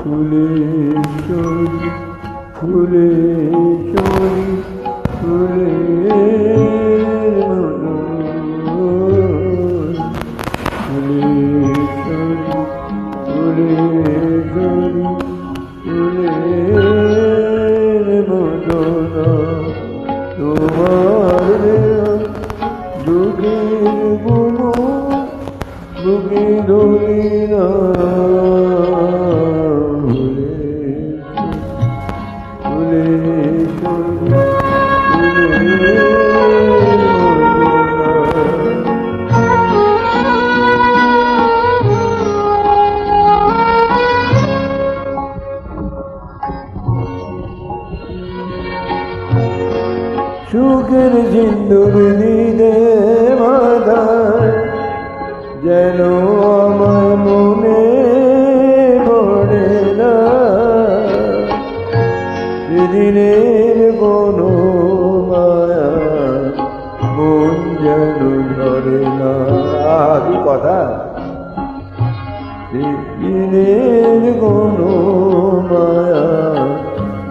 ফুলেশ্বরী ফুলেশ্বরী ফুলের মতন ফুলেশ্বরী ফুলেশ্বরী ফুলের মতন তোমার দুঃখের গুণ বুকে ধরি না সুখের সিন্দুর দিতে মাথায় যেন আমার মনে পড়ে না সেদিনের কোনো মায়া মন যেন ধরে না। কি কথা! সেদিনের কোনো মায়া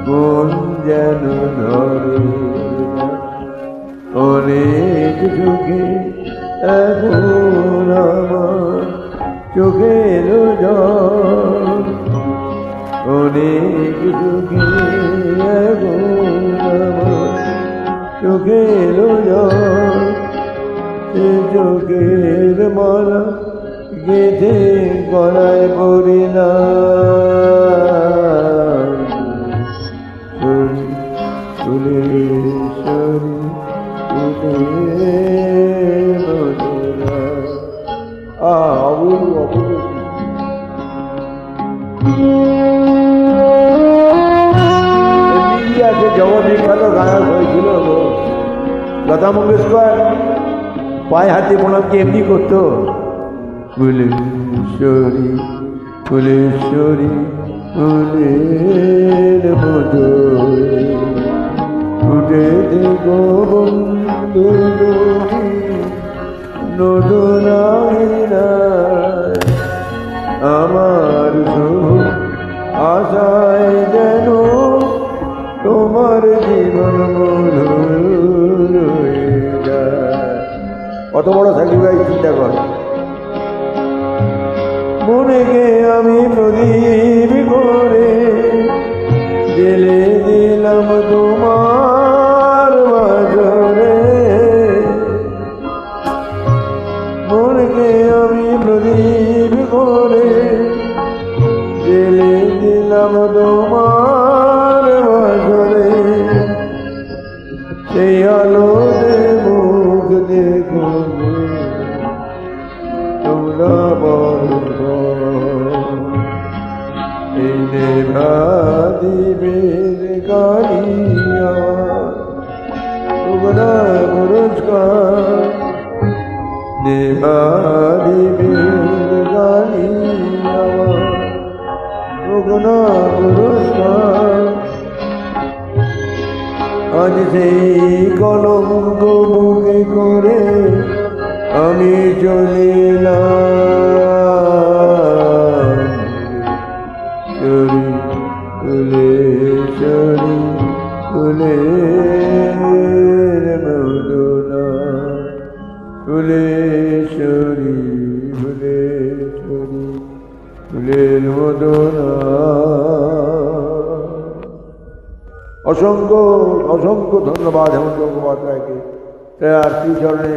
মন যেন ধরে না। অনেক সুখে এখন আমার চোখের জল অনেক সুখে এখন আমার চোখের জল সে চোখের মালা গেঁথে গলায় পড়িলাম ফুলেশ্বরী জগৎবিখ্যাত গায়ক হয়েছিল লতা মঙ্গেশকর পায়ে হাতে প্রণামকে এমনি করতো ফুলেশ্বরী ফুলেশ্বরী ফুলের মতো উঠেতে গোবন্ধু নতুন আমার আশায় যেন তোমার জীবন মধুর কত বড় স্যাক্রিফাইস চিন্তা কর। মনেকে আমি প্রদীপ করে জেলে দিলাম তোমার বাজরে মনকে আমি প্রদীপ করে জেলে দিলাম তোমার বাজরে সেই আলোতে মুখ দেখো তোমরা এই নেভা দিবের গালিয়া তোমরা পুরস্কার নেভা দিবের গালিয়া তোমরা পুরস্কার আজ সেই কলঙ্ক বুকে করে আমি চলিলাম ফুলেশ্বরী ফুলের মদনা ফুলেশ্বরী ফুলেশ্বরী ফুলের মদনা। অসংখ্য অসংখ্য ধন্যবাদ হেমন্ত গঙ্গোপাধ্যায়কে। আর শ্রীচরণে